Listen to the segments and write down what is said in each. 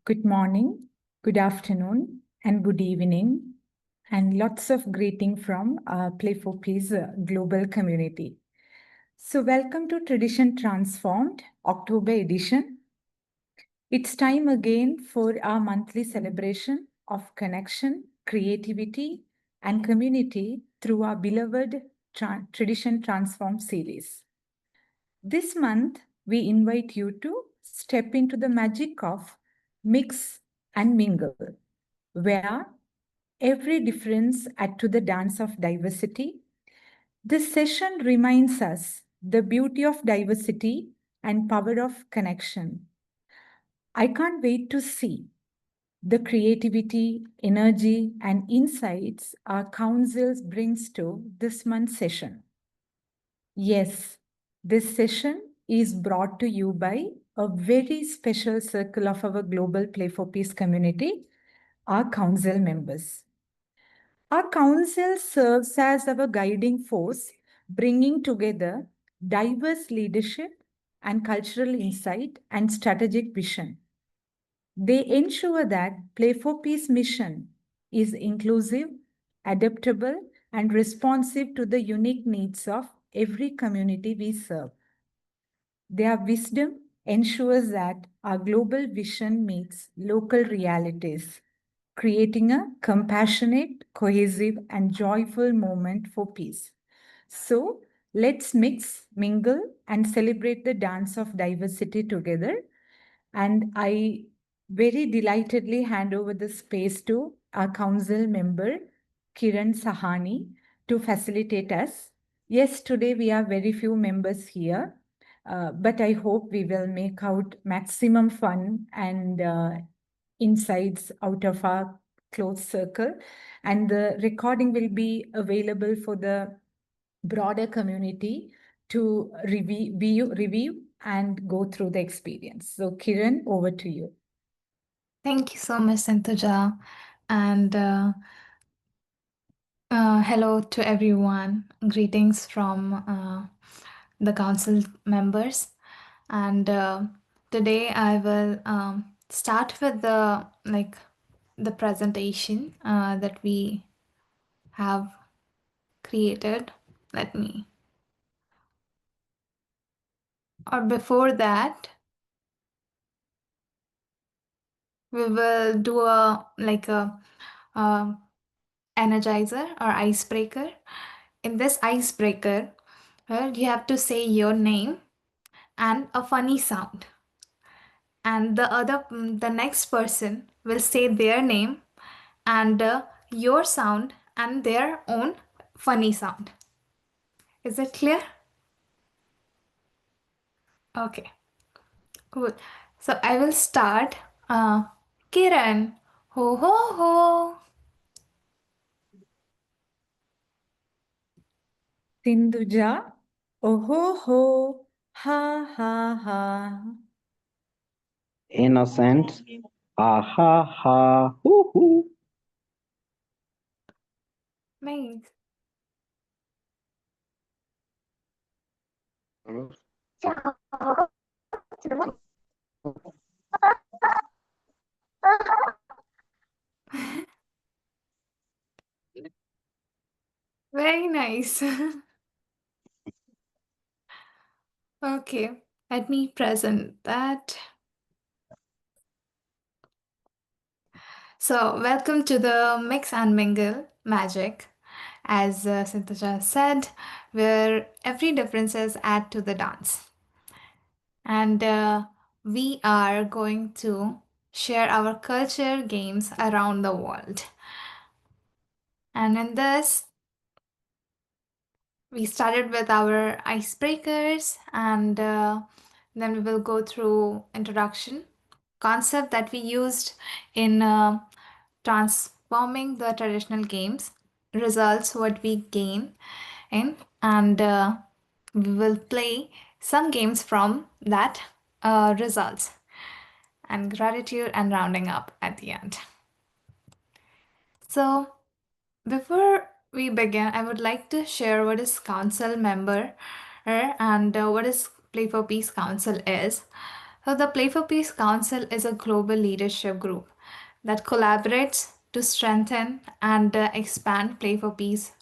Good morning, good afternoon, and good evening, and lots of greeting from our PlayForPeace global community. So welcome to Tradition Transformed, October edition. It's time again for our monthly celebration of connection, creativity, and community through our beloved Tradition Transformed series. This month, we invite you to step into the magic of mix and mingle, where every difference adds to the dance of diversity. This session reminds us the beauty of diversity and power of connection. I can't wait to see the creativity, energy, and insights our council brings to this month's session. Yes, this session is brought to you by a very special circle of our global PlayForPeace community, our council members. Our council serves as our guiding force, bringing together diverse leadership and cultural insight and strategic vision. They ensure that PlayForPeace mission is inclusive, adaptable, and responsive to the unique needs of every community we serve. Their wisdom ensures that our global vision meets local realities, creating a compassionate, cohesive, and joyful moment for peace. So let's mix, mingle, and celebrate the dance of diversity together. And I very delightedly hand over the space to our council member, Kiran Sahani, to facilitate us. Yes, today we are very few members here, but I hope we will make out maximum fun and insights out of our close circle. And the recording will be available for the broader community to review and go through the experience. So Kiran, over to you. Thank you so much, Santuja. And hello to everyone. Greetings from the council members. And today I will start with the presentation that we have created. Before that, we will do a energizer or icebreaker. In this icebreaker, you have to say your name and a funny sound. And the next person will say their name and your sound and their own funny sound. Is it clear? Okay, cool. So I will start. Kiran, ho ho ho. Sinduja, oh ho ho, ha ha ha. Innocent, ah ha ha, hoo hoo. Nice. Very nice. Okay, let me present that. So, welcome to the Mix and Mingle Magic. As Santoja said, where every differences add to the dance. And we are going to share our culture games around the world. And in this, we started with our icebreakers and then we will go through introduction, concept that we used in transforming the traditional games, results what we gain in, and we will play some games from that results, and gratitude and rounding up at the end. So before we begin, I would like to share what is council member and what is PlayForPeace Council is. So the Play for Peace Council is a global leadership group that collaborates to strengthen and expand Play for Peace,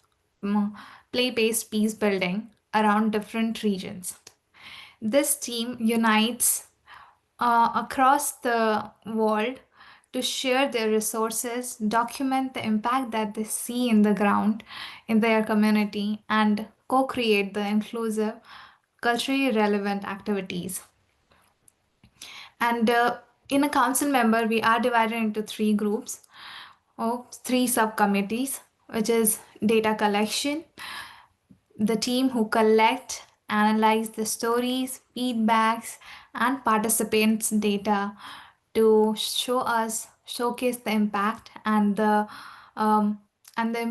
play-based peace building around different regions. This team unites across the world to share their resources, document the impact that they see in the ground in their community, and co create the inclusive, culturally relevant activities. And in a council member, we are divided into three groups or three subcommittees, which is data collection, the team who collect, analyze the stories, feedbacks, and participants' data to showcase the impact um, and the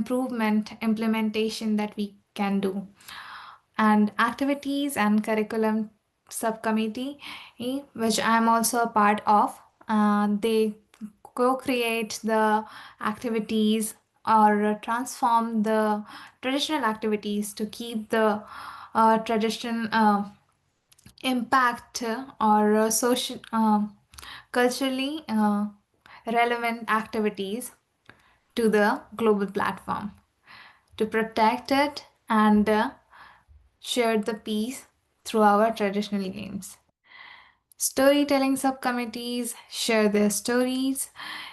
implementation that we can do. And activities and curriculum subcommittee, which I am also a part of. They co-create the activities or transform the traditional activities to keep the tradition impact or social culturally relevant activities to the global platform to protect it and share the peace through our traditional games. Storytelling subcommittees share their stories,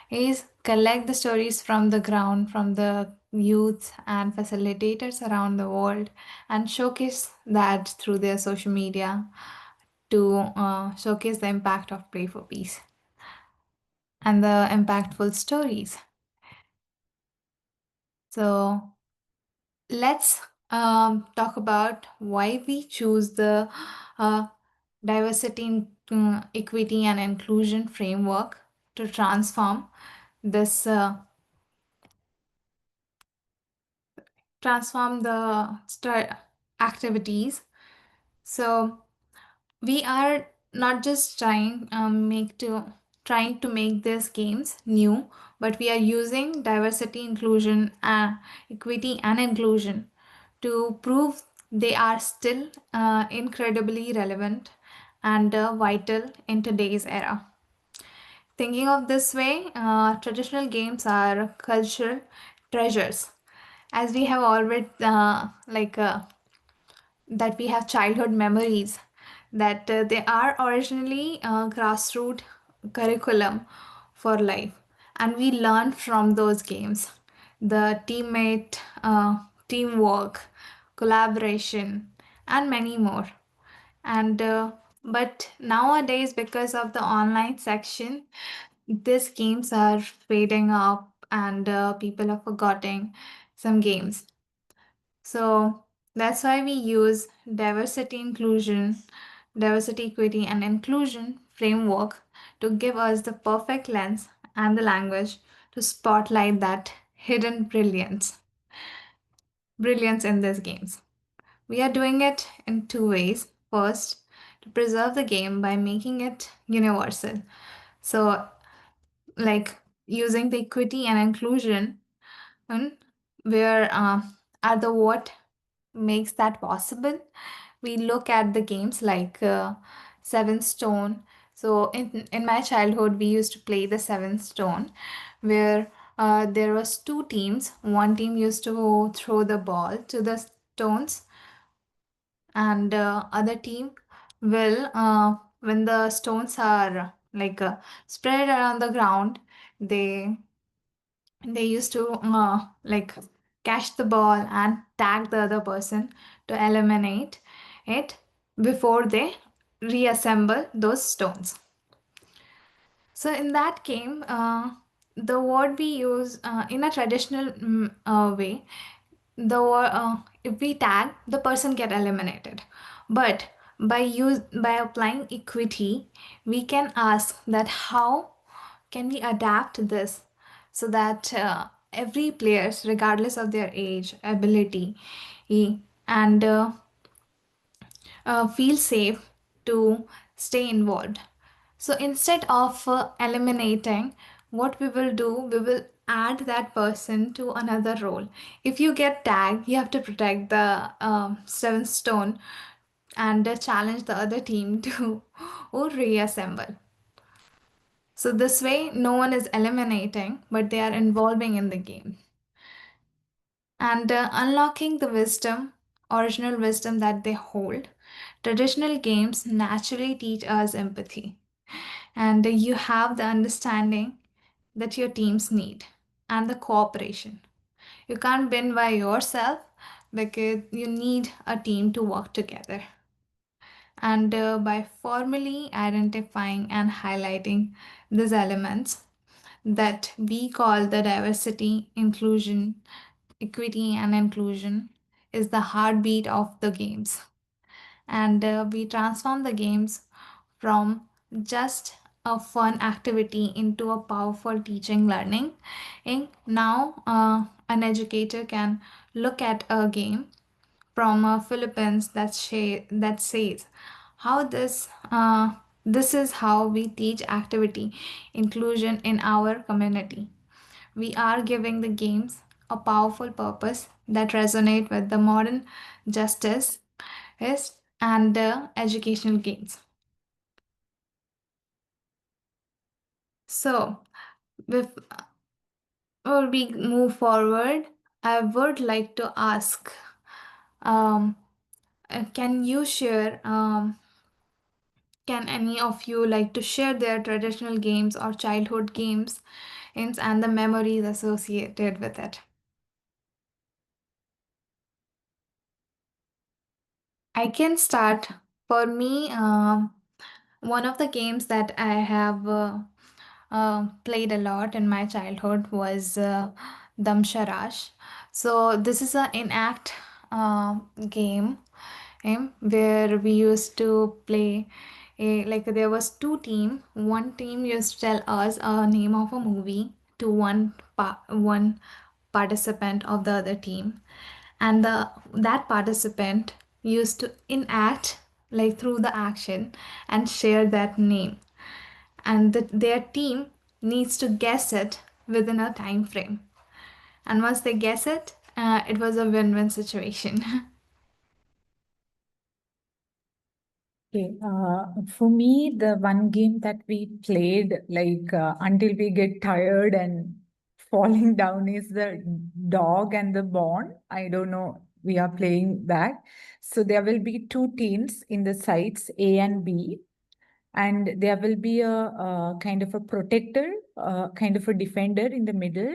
is collect the stories from the ground, from the youth and facilitators around the world, and showcase that through their social media to showcase the impact of Play for Peace and the impactful stories. So let's talk about why we choose the diversity, equity, and inclusion framework to transform this transform the activities. So we are not just trying to make these games new, but we are using diversity, inclusion, equity, and inclusion to prove they are still incredibly relevant and vital in today's era. Thinking of this way, traditional games are cultural treasures, as we have already that we have childhood memories, that they are originally grassroots curriculum for life, and we learn from those games the teamwork, collaboration, and many more. And but nowadays, because of the online section, these games are fading up, and people are forgetting some games. So that's why we use diversity, equity, and inclusion framework to give us the perfect lens and the language to spotlight that hidden brilliance in these games. We are doing it in two ways. First, to preserve the game by making it universal. So, like using the equity and inclusion, where are the what makes that possible. We look at the games like Seven Stone. So in my childhood, we used to play the Seven Stone, where there was two teams. One team used to throw the ball to the stones, and other team will when the stones are spread around the ground, they used to catch the ball and tag the other person to eliminate it before they reassemble those stones. So in that game, the word we use in a traditional way, if we tag, the person get eliminated. But by applying equity, we can ask that how can we adapt this so that every player, regardless of their age, ability, and feel safe to stay involved. So instead of eliminating, what we will do, we will add that person to another role. If you get tagged, you have to protect the seventh stone and challenge the other team to or reassemble. So this way, no one is eliminating, but they are involving in the game. And unlocking the wisdom, original wisdom that they hold. Traditional games naturally teach us empathy, and you have the understanding that your teams need and the cooperation. You can't win by yourself because you need a team to work together. And by formally identifying and highlighting these elements that we call the diversity, inclusion, equity, and inclusion is the heartbeat of the games. And we transform the games from just a fun activity into a powerful teaching learning. And now, an educator can look at a game from Philippines that says how this is how we teach activity inclusion in our community. We are giving the games a powerful purpose that resonate with the modern justice is and educational gains. So, before we move forward, I would like to ask, um, can you share? Can any of you like to share their traditional games or childhood games and the memories associated with it? I can start. For me, one of the games that I have played a lot in my childhood was Damsharash. So this is an inact game where we used to play like there was two team. One team used to tell us a name of a movie to one participant of the other team, and that participant used to enact like through the action and share that name, and their team needs to guess it within a time frame, and once they guess it, it was a win-win situation. Okay, for me, the one game that we played like until we get tired and falling down is the dog and the bone. I don't know, we are playing that. So there will be two teams in the sides, A and B, and there will be a kind of a protector, kind of a defender in the middle,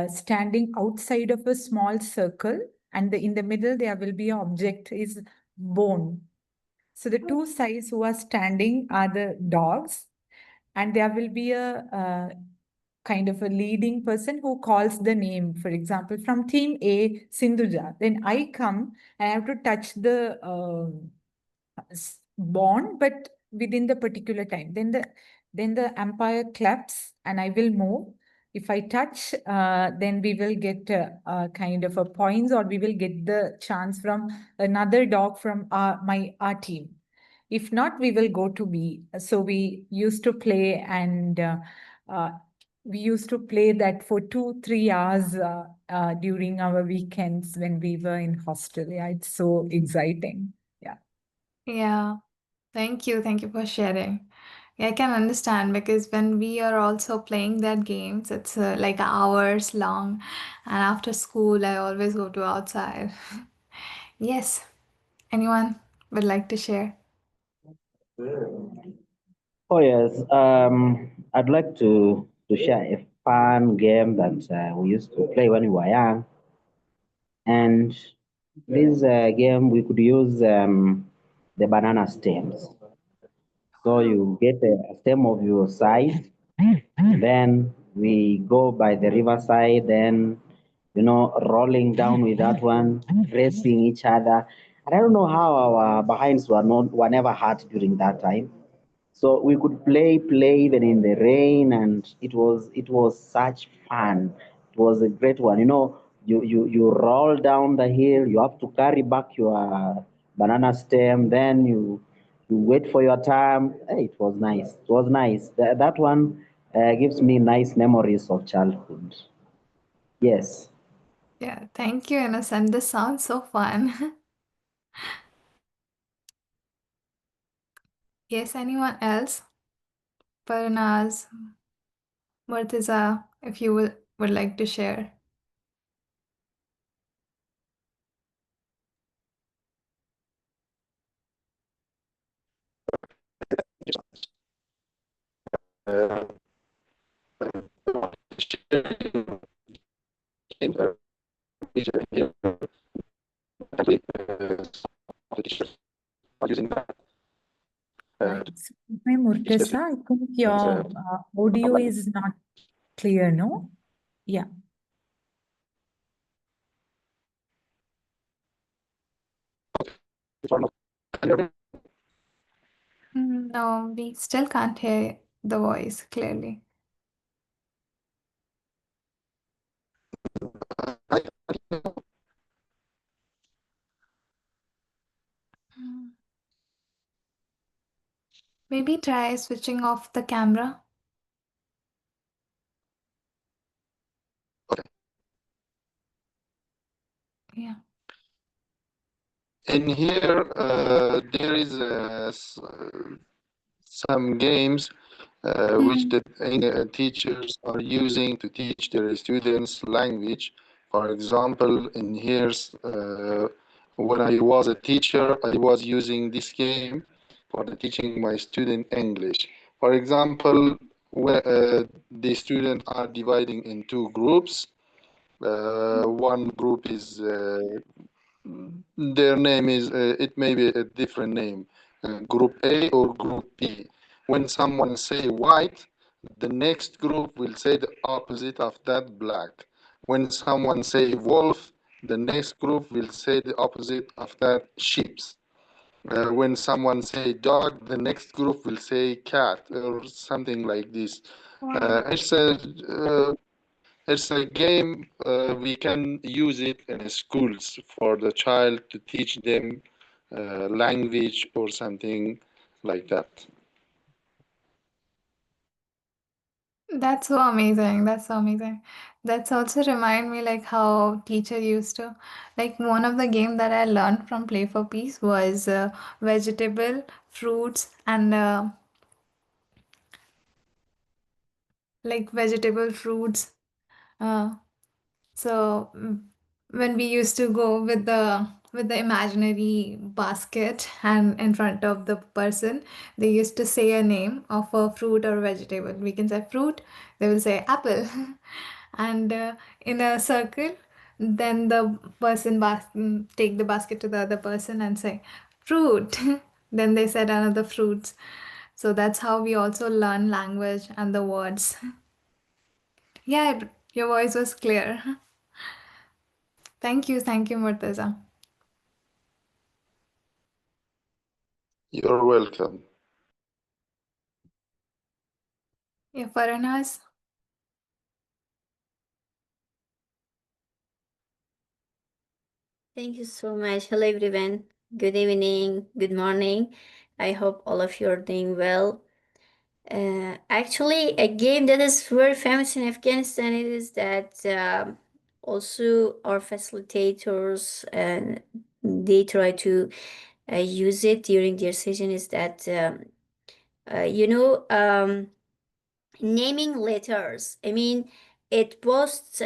standing outside of a small circle, and in the middle there will be an object is bone. So the two sides who are standing are the dogs, and there will be a kind of a leading person who calls the name. For example, from team A, Sindhuja. Then I come and I have to touch the bond, but within the particular time. Then the umpire claps and I will move. If I touch, then we will get kind of a points, or we will get the chance from another dog from our team. If not, we will go to B. So we used to play, and uh, we used to play that for 2-3 hours during our weekends when we were in hostel. Yeah, it's so exciting. Yeah. Yeah, thank you. Thank you for sharing. Yeah, I can understand because when we are also playing that games, it's like hours long, and after school, I always go to outside. Yes, anyone would like to share? Oh yes, I'd like to share a fun game that we used to play when we were young, and this game we could use the banana stems. So Oh, you get a stem of your side, then we go by the riverside, then rolling down with that one, racing each other. And I don't know how our behinds were never hurt during that time. So we could play even in the rain, and it was such fun. It was a great one. You roll down the hill, you have to carry back your banana stem, then you wait for your time. Hey, it was nice. It was nice. That one gives me nice memories of childhood. Yes. yeah, thank you, Innocent. This sounds so fun. Yes, anyone else? Parnaz, Murtaza, if you would like to share. Uh, using that. Right. So, my Murtaza, I think your audio is not clear, no? Yeah. No, we still can't hear the voice clearly. Mm. Maybe try switching off the camera. Yeah. In here, there is some games which the teachers are using to teach their students language. For example, in here, when I was a teacher, I was using this game for the teaching my student English. For example, where the students are dividing in two groups. One group is their name is it may be a different name, group A or group B. When someone say white, the next group will say the opposite of that, black. When someone say wolf, the next group will say the opposite of that, sheep. When someone say dog, the next group will say cat or something like this. Wow. It's a game we can use it in schools for the child to teach them language or something like that. That's so amazing. That's so amazing. That's also remind me like how teacher used to like one of the game that I learned from Play for Peace was vegetable, fruits, and like vegetable fruits. Uh, So when we used to go with the imaginary basket and in front of the person, they used to say a name of a fruit or vegetable. We can say fruit, they will say apple, and in a circle, then the person take the basket to the other person and say fruit. Then they said another fruits. So that's how we also learn language and the words. Yeah, your voice was clear. Thank you, Murtaza. You're welcome. Yeah, Farhanaz. Thank you so much. Hello, everyone. Good evening, good morning. I hope all of you are doing well. Actually, a game that is very famous in Afghanistan is that also our facilitators and they try to use it during their session is that you know naming letters. I mean, it boosts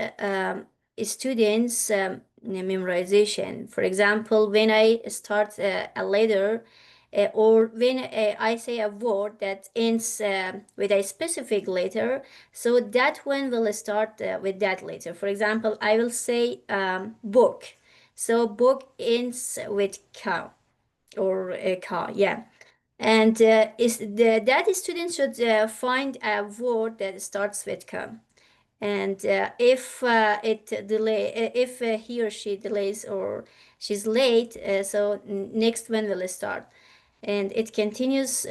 students' memorization. For example, when I start a letter or when I say a word that ends with a specific letter, so that one will start with that letter. For example, I will say book. So book ends with cow or a car, yeah. And that student should find a word that starts with "come." And if if he or she delays or she's late, so next one will start, and it continues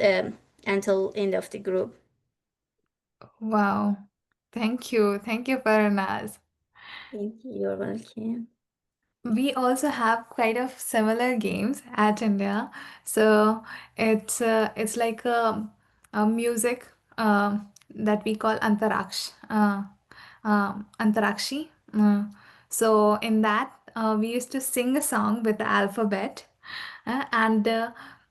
until end of the group. Wow. Thank you, Farhanaz. Thank you. You're welcome. We also have quite of similar games at India. So it's like a music that we call Antarakshi. So in that we used to sing a song with the alphabet, and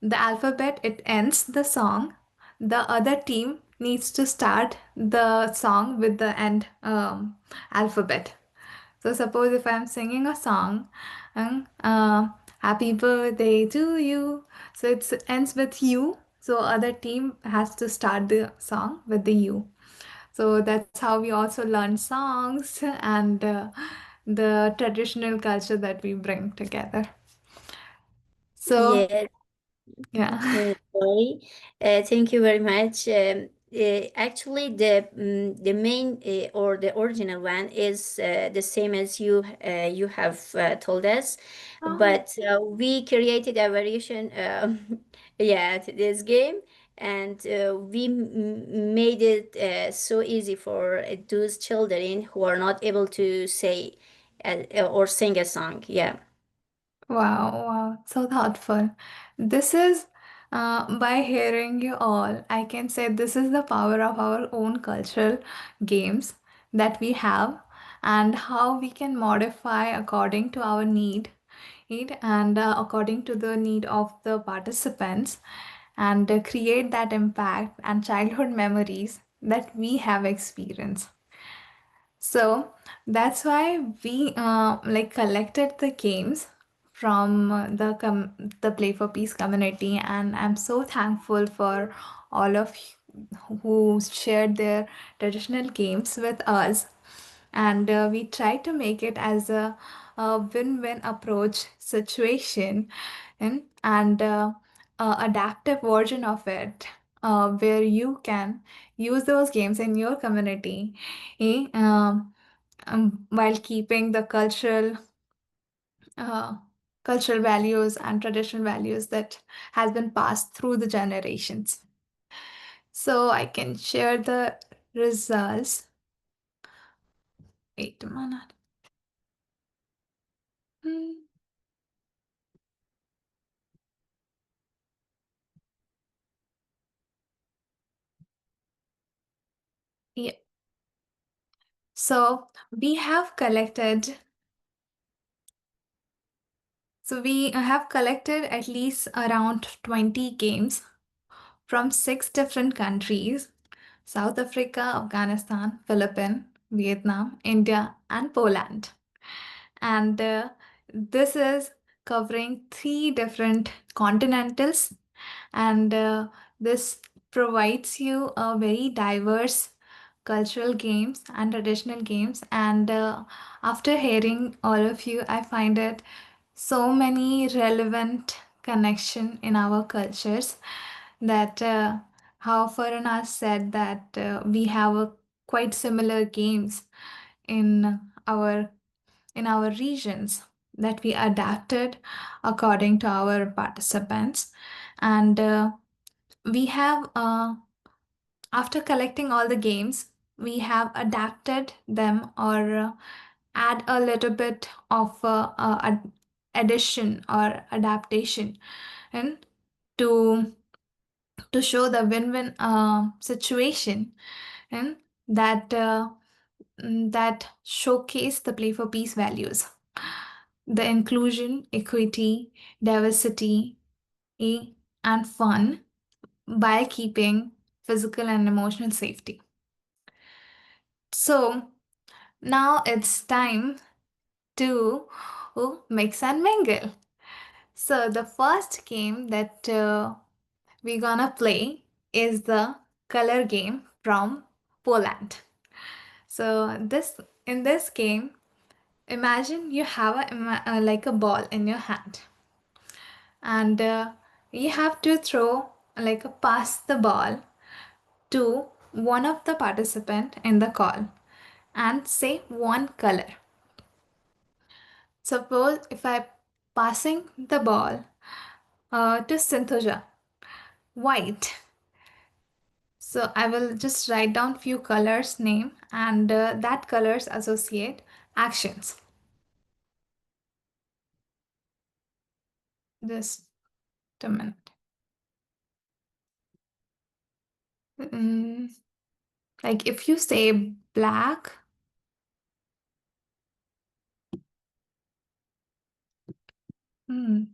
the alphabet it ends the song, the other team needs to start the song with the end alphabet. So suppose if I'm singing a song, happy birthday to you. So it ends with you. So other team has to start the song with the U. So that's how we also learn songs and the traditional culture that we bring together. So Yes. yeah. Sorry. Thank you very much. Actually, the main or the original one is the same as you have told us, Oh, but we created a variation, yeah, to this game, and we made it so easy for those children who are not able to say or sing a song. Yeah. wow, wow, so thoughtful. This is, by hearing you all, I can say this is the power of our own cultural games that we have and how we can modify according to our need and according to the need of the participants and create that impact and childhood memories that we have experienced. So that's why we like collected the games from the Play for Peace community, and I'm so thankful for all of who shared their traditional games with us. And we tried to make it as a win-win approach situation, and adaptive version of it, where you can use those games in your community eh, while keeping the uh, cultural values and traditional values that has been passed through the generations. So I can share the results. Wait a minute. Hmm. Yeah. So we have collected. So we have collected at least around 20 games from 6 different countries: South Africa, Afghanistan, Philippines, Vietnam, India, and Poland. And this is covering 3 different continentals, and this provides you a very diverse cultural games and traditional games. And after hearing all of you, I find it so many relevant connection in our cultures that how Farana said that we have a quite similar games in our in our regions that we adapted according to our participants. And we have after collecting all the games, we have adapted them or add a little bit of addition or adaptation and to to show the win-win situation, and that that showcase the Play for Peace values, the inclusion, equity, diversity, and fun, by keeping physical and emotional safety. So now it's time to mix and mingle. So the first game that we're gonna play is the color game from Poland. So in this game, imagine you have like a ball in your hand, and you have to throw like a pass the ball to one of the participant in the call and say one color. Suppose if I passing the ball to Sinthoja, white. So I will just write down few colors name, and that colors associate actions. Just a minute. Mm, like if you say black, mm,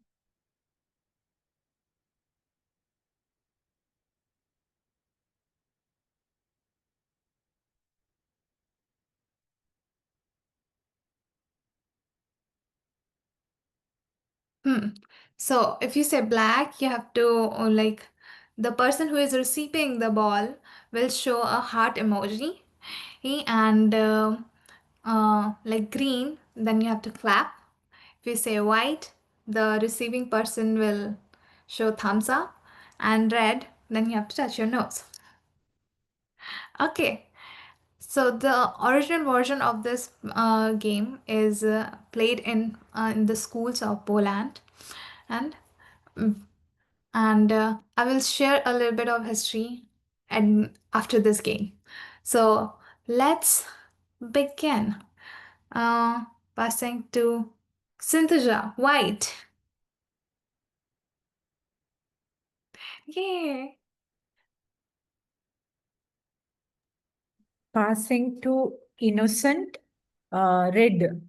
So if you say black, you have to like the person who is receiving the ball will show a heart emoji, and like green, then you have to clap. If you say white, the receiving person will show thumbs up, and red, then you have to touch your nose. Okay. So the original version of this game is played in the schools of Poland, and mm, I will share a little bit of history and after this game. So let's begin. Passing to Synthesia, white. Yay! Passing to innocent, red.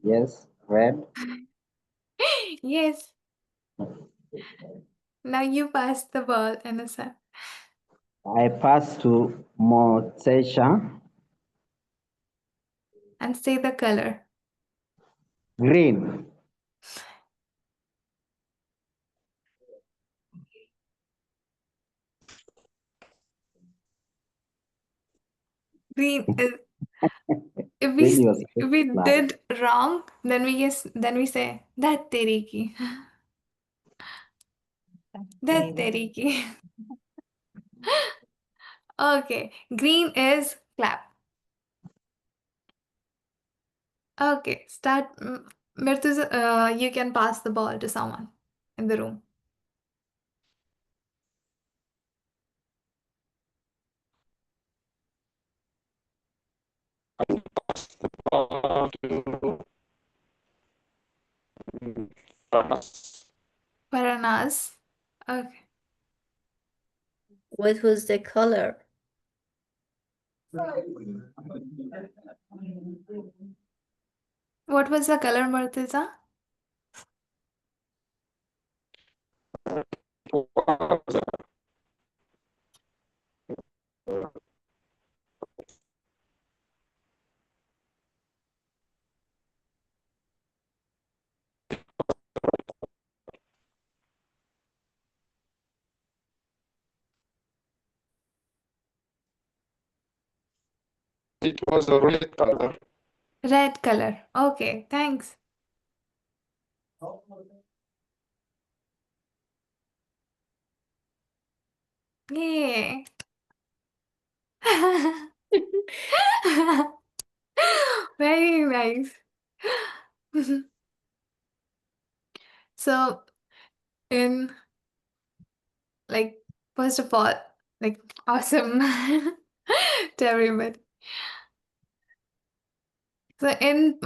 Yes, red. Yes. Now you pass the ball, Innocent. I pass to Mortesha. And say the color. Green. Green is if Green we was if we black. did wrong, then we say that teri ki. That teri ki. Okay, green is clap. Okay, start. Mirtuz, you can pass the ball to someone in the room. Paranas. Okay. What was the color? What was the color, Mirtuza? It was a red color. Red color. Okay, thanks. Yay. Very nice. So, in like, first of all, like, awesome to everybody. So in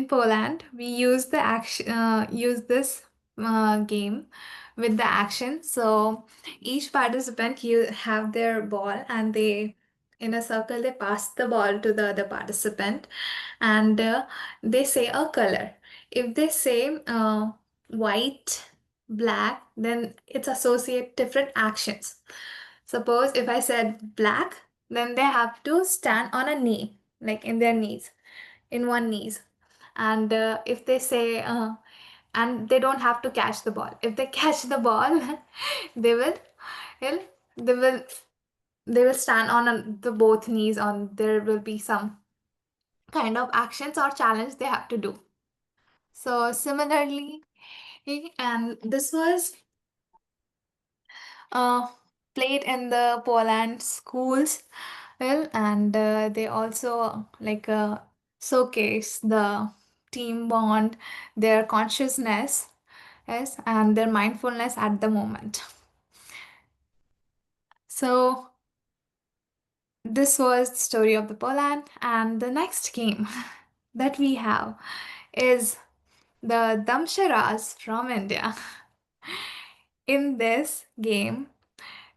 Poland, we use the action use this game with the action. So each participant you have their ball, and they in a circle they pass the ball to the other participant, and they say a color. If they say white, black, then it's associate different actions. Suppose if I said black, then they have to stand on a knee, like in their knees, in one knees. And if they say and they don't have to catch the ball. If they catch the ball, they will they will they will stand on the both knees. On there will be some kind of actions or challenge they have to do. So similarly, and this was uh, played in the Poland schools, well, and they also like showcase the team bond, their consciousness, yes, and their mindfulness at the moment. So this was the story of the Poland, and the next game that we have is the Damsharas from India. In this game,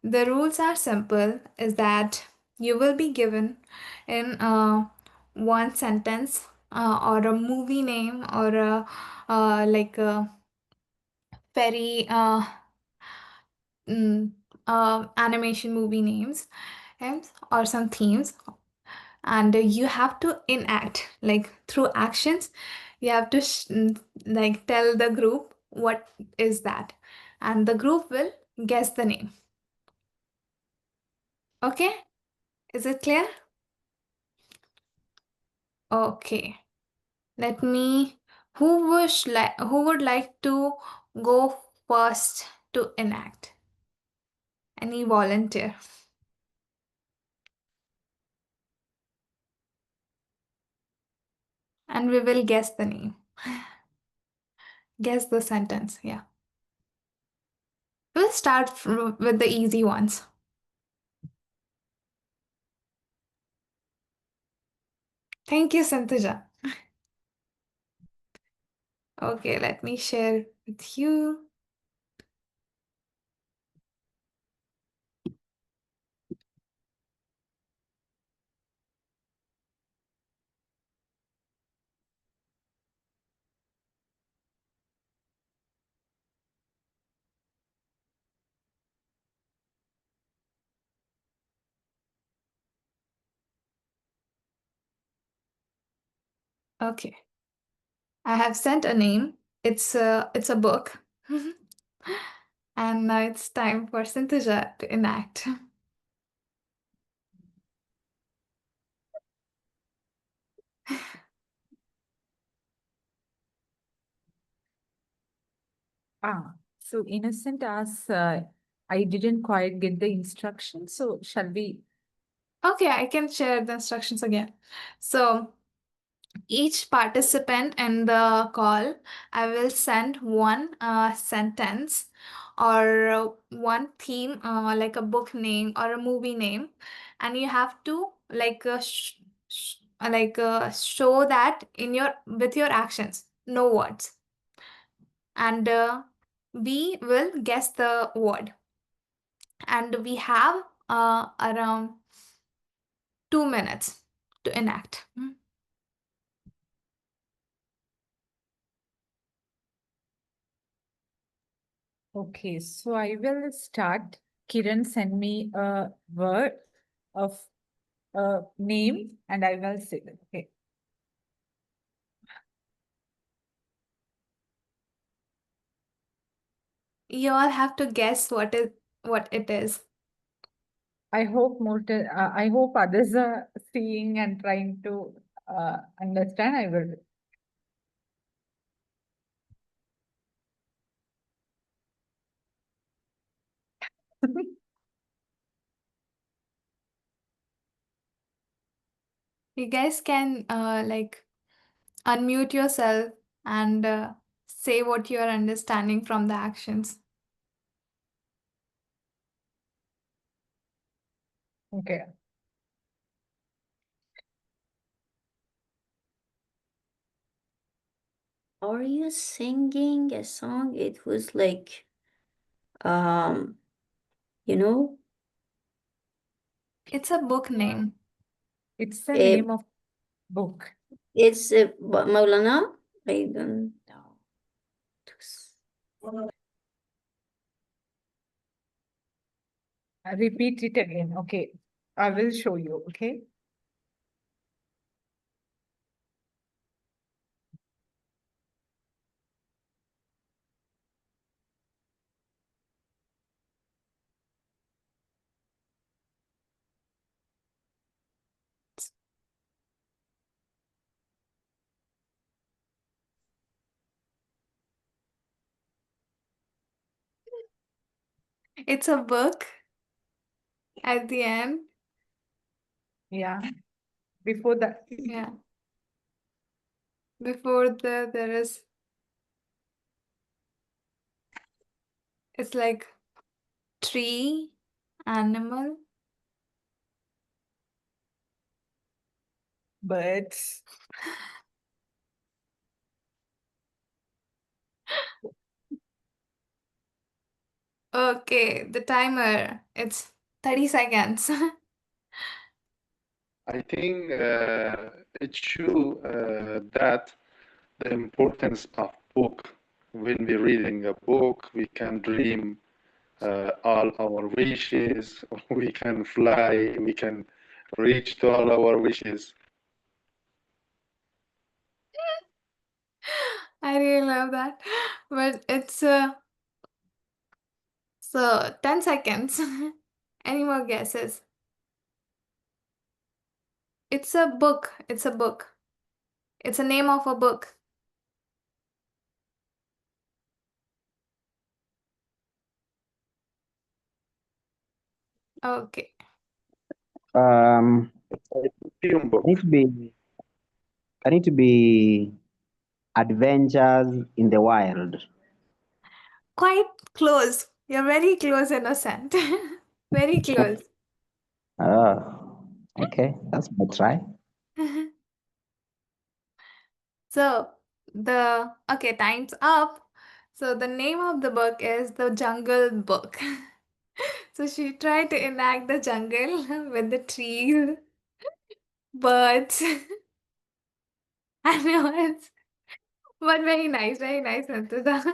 the rules are simple, is that you will be given in one sentence or a movie name or a like a very animation movie names or some themes, and you have to enact, like through actions. You have to like tell the group what is that, and the group will guess the name. Okay, is it clear? Okay, let me. Who would like to go first to enact? Any volunteer? And we will guess the name. Guess the sentence. Yeah. We'll start with the easy ones. Thank you, Santuja. Okay, let me share with you. Okay. I have sent a name. It's a book. And now it's time for Santuja to enact. So Innocent asks, I didn't quite get the instructions, so shall we? Okay, I can share the instructions again. So each participant in the call, I will send one sentence or one theme, like a book name or a movie name, and you have to like show that in your with your actions, no words, and we will guess the word, and we have around 2 minutes to enact. Okay, so I will start. Kiran, send me a word of a name and I will say it. Okay. You all have to guess what it is. I hope I hope others are seeing and trying to understand. I will. You guys can like unmute yourself and say what you are understanding from the actions. Okay. Are you singing a song? It was like, you know, It's a book name. It's the eh, name of book. it's Maulana. I don't know. Repeat it again. Okay. I will show you. Okay. It's a book at the end. Yeah. Before that. Yeah. Before there is, it's like tree, animal. Birds. Okay, the timer. It's 30 seconds. I think it shows that the importance of book. When we're reading a book, we can dream all our wishes. We can fly. We can reach to all our wishes. I really love that. But it's so 10 seconds. Any more guesses? It's a book. It's a book. It's a name of a book. Okay. Um, Film book. I need to be Adventures in the Wild. Quite close. You're very close, Innocent. Very close. Oh, okay, that's my try. So okay, time's up. So the name of the book is The Jungle Book. So she tried to enact the jungle with the trees, birds, animals. But very nice, Santuda.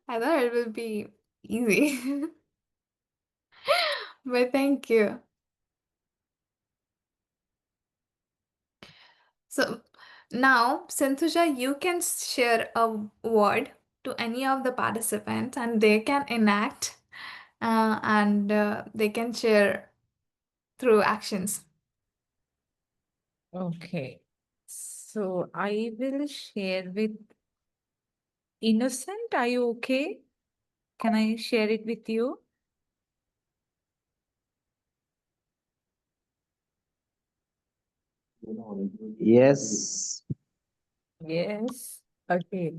I thought it would be easy. But thank you. So now, Santusha, you can share a word to any of the participants and they can enact and they can share through actions. Okay. So I will share with Innocent. Are you okay? Can I share it with you? Yes. Yes. Okay.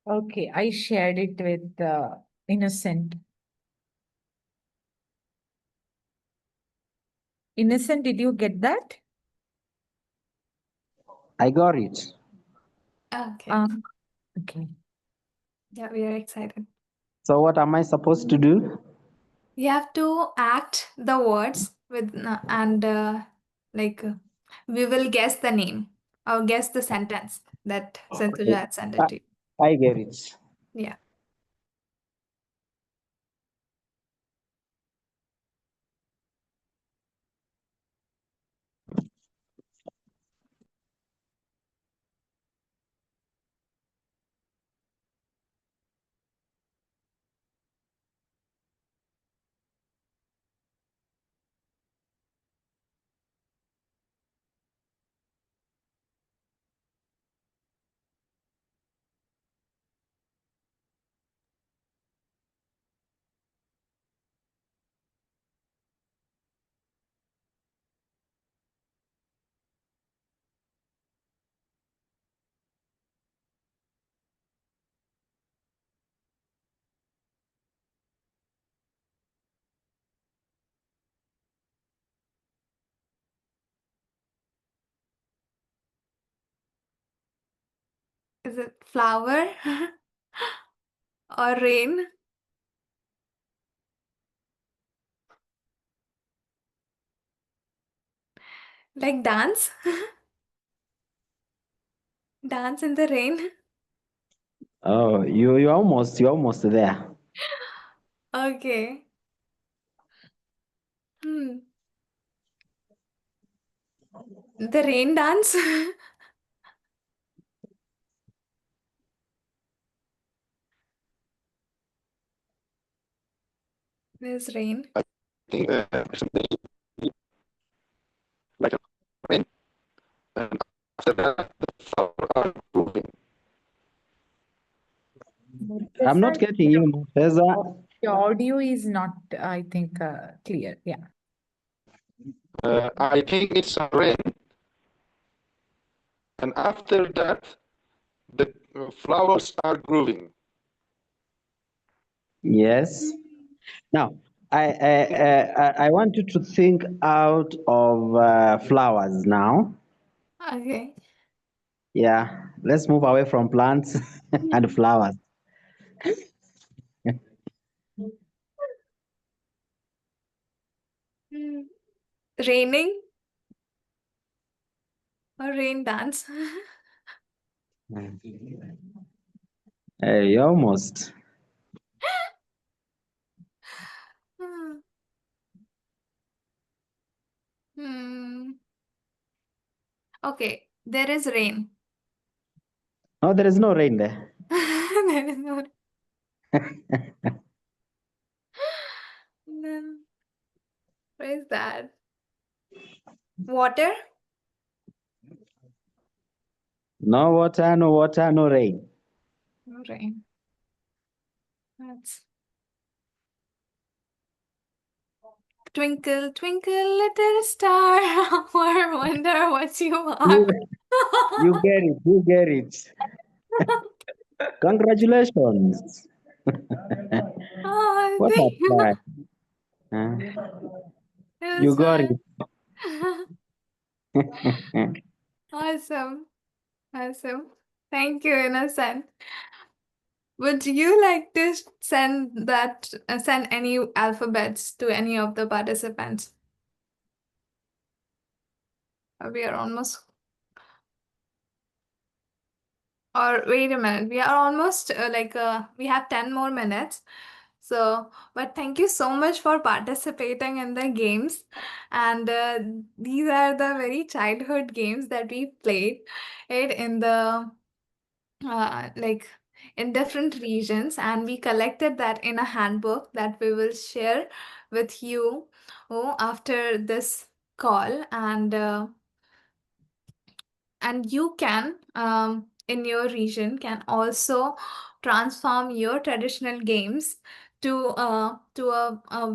Okay, I shared it with Innocent. Innocent, did you get that? I got it. Okay. Okay. Yeah, we are excited. So what am I supposed to do? You have to act the words with and we will guess the name or guess the sentence that Santuja had sent it to you. I get it. Yeah. Is it flower or rain? Like dance? Dance in the rain? Oh, you're almost there. Okay. Hmm. The rain dance? There's rain. I think like a rain, and after that, the flowers are growing. I'm not getting you, Murtaza. The audio is not, I think, clear. Yeah. I think it's a rain, and after that, the flowers are growing. Yes. Now, I want you to think out of flowers now. Okay. Yeah, let's move away from plants and flowers. Hmm. Raining or rain dance? Hey, almost. Hmm. Hmm. Okay, there is rain. No, there is no rain there. There is no. Then what is that? Water? No water, no water, no rain. No rain. That's twinkle, twinkle, little star. I wonder what you are. You get it, you get it. Congratulations. Oh, What a thank you. try. Huh? You It's got fun. it. Awesome. Awesome. Thank you, Innocent. Would you like to send any alphabets to any of the participants? We are almost, or wait a minute, we are almost we have 10 more minutes. So, but thank you so much for participating in the games. And these are the very childhood games that we played it in the like in different regions, and we collected that in a handbook that we will share with you after this call. And you can in your region can also transform your traditional games to a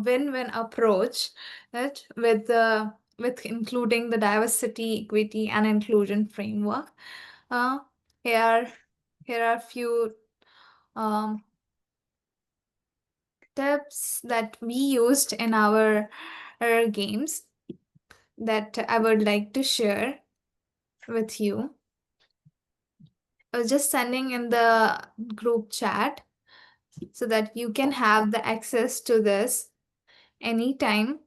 win-win approach, right, with including the diversity, equity, and inclusion framework. uh, here here are few um, tips that we used in our games that I would like to share with you. I was just sending in the group chat so that you can have the access to this anytime.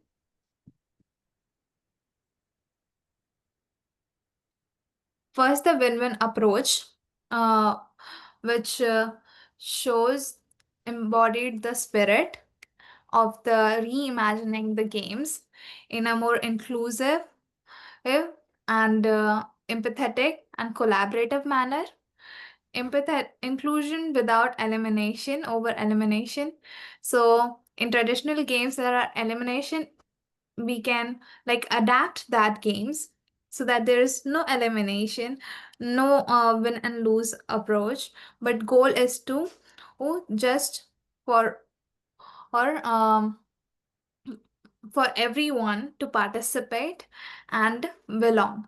First, the win-win approach, uh, which shows embodied the spirit of the reimagining the games in a more inclusive and empathetic and collaborative manner. Inclusion without elimination over elimination. So in traditional games there are elimination, we can like adapt that games so that there is no elimination, no win and lose approach, but goal is to just for or for everyone to participate and belong.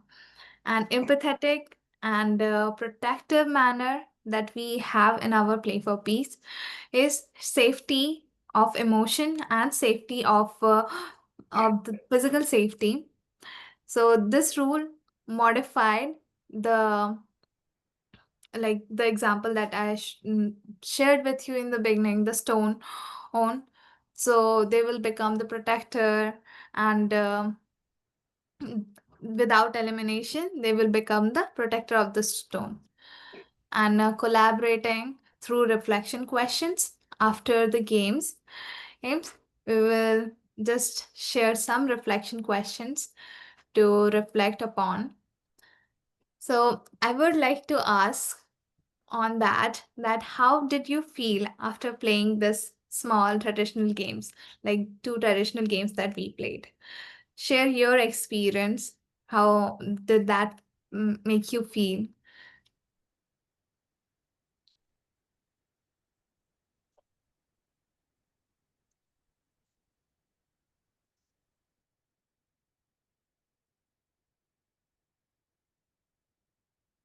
And empathetic and protective manner that we have in our Play for Peace is safety of emotion and safety of the physical safety. So this rule modified the the example that shared with you in the beginning, the stone on. So they will become the protector, and without elimination, they will become the protector of the stone. And collaborating through reflection questions after the games, we will just share some reflection questions to reflect upon. So I would like to ask on that how did you feel after playing this small traditional games, like two traditional games that we played? Share your experience. How did that make you feel?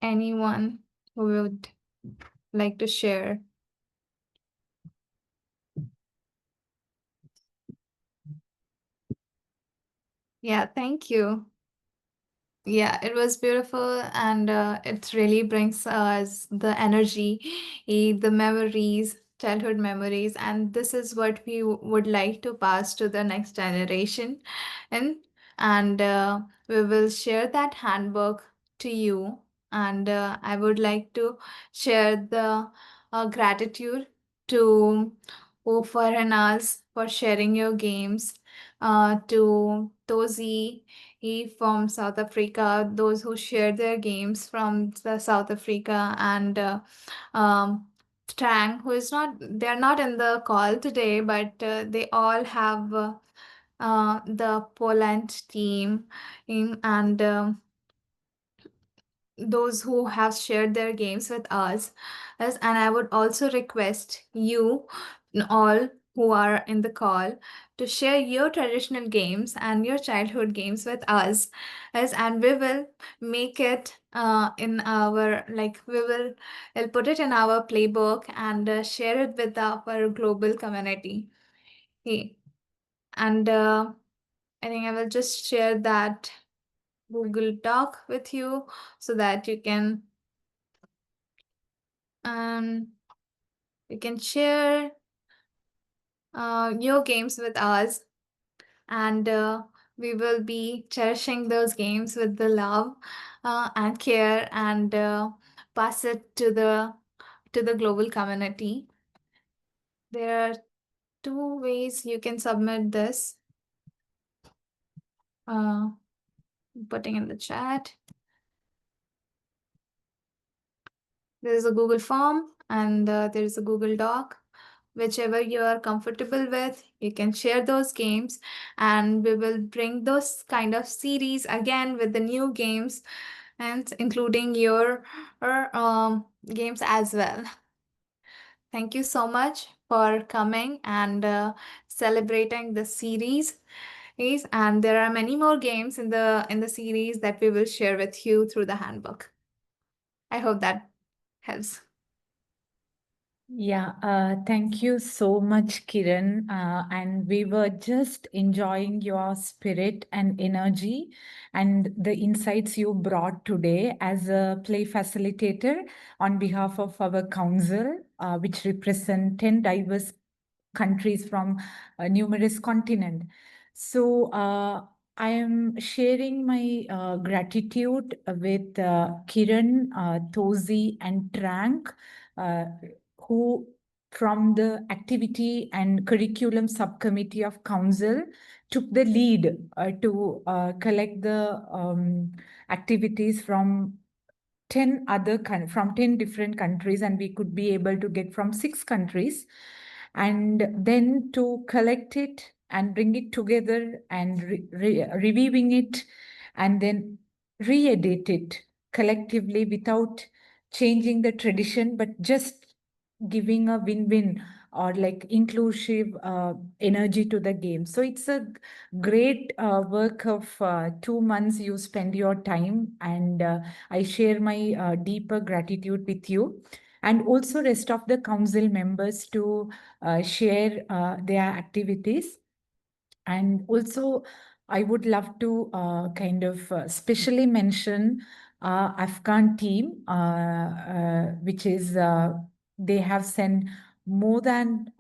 Anyone who would like to share? Yeah, thank you. Yeah, it was beautiful, and it really brings us the energy, the memories, childhood memories, and this is what we would like to pass to the next generation. And and we will share that handbook to you. And I would like to share the gratitude to Ofer and us for sharing your games, to Tozi from South Africa, those who share their games from the South Africa, and um, Tang, who is not, they're not in the call today, but they all have the Poland team, and those who have shared their games with us. And I would also request you all who are in the call to share your traditional games and your childhood games with us, and we will make it in our, like, I'll put it in our playbook and share it with our global community. Okay. And I think I will just share that Google Doc with you so that you can share your games with us, and we will be cherishing those games with the love and care, and pass it to the global community. There are two ways you can submit this. Putting in the chat. There is a Google form, and there is a Google Doc. Whichever you are comfortable with, you can share those games, and we will bring those kind of series again with the new games, and including your games as well. Thank you so much for coming and celebrating the series. And there are many more games in the series that we will share with you through the handbook. I hope that helps. Yeah, thank you so much, Kiran. And we were just enjoying your spirit and energy and the insights you brought today as a play facilitator on behalf of our council, which represent 10 diverse countries from numerous continents. So I am sharing my gratitude with Kiran, Tozi, and Trank, who from the activity and curriculum subcommittee of council took the lead to collect the activities from 10 from 10 different countries, and we could be able to get from 6 countries, and then to collect it and bring it together and reviewing it and then re-edit it collectively without changing the tradition, but just giving a win-win or like inclusive energy to the game. So it's a great work of 2 months you spend your time, and I share my deeper gratitude with you, and also rest of the council members to share their activities. And also, I would love to kind of specially mention Afghan team, which is they have sent more than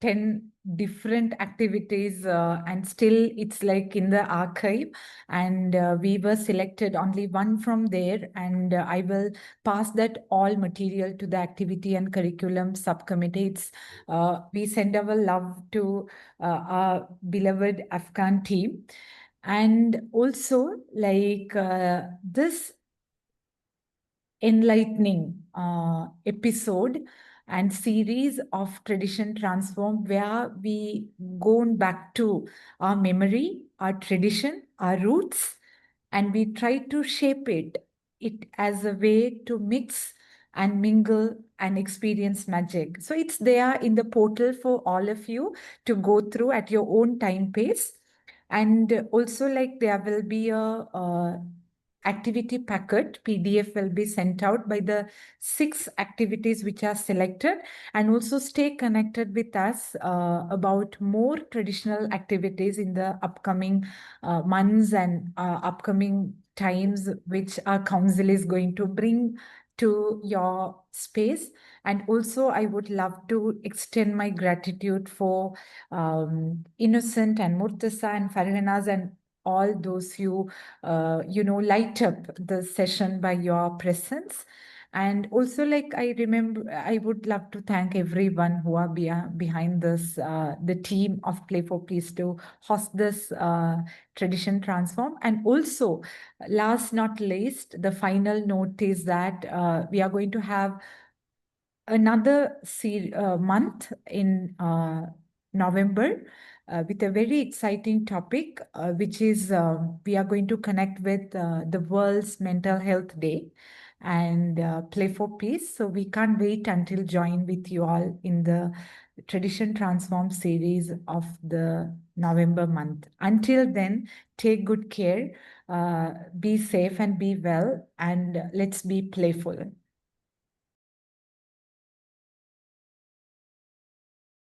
10 different activities, and still it's like in the archive, and we were selected only one from there, and I will pass that all material to the activity and curriculum subcommittee. It's we send our love to our beloved Afghan team. And also, like this enlightening episode and series of Tradition Transform, where we gone back to our memory, our tradition, our roots, and we try to shape it as a way to mix and mingle and experience magic. So it's there in the portal for all of you to go through at your own time pace. And also, like, there will be a activity packet PDF will be sent out by the 6 activities which are selected, and also stay connected with us about more traditional activities in the upcoming months and upcoming times which our council is going to bring to your space. And also, I would love to extend my gratitude for Innocent and Murtasa and Farhanaz and all those who, light up the session by your presence. And also, like, I remember, I would love to thank everyone who are behind this, the team of PlayForPeace to host this Tradition Transform. And also, last not least, the final note is that we are going to have another month in November with a very exciting topic, which is we are going to connect with the World's Mental Health Day and Play for Peace. So we can't wait until join with you all in the Tradition Transform series of the November month. Until then, take good care, be safe and be well, and let's be playful.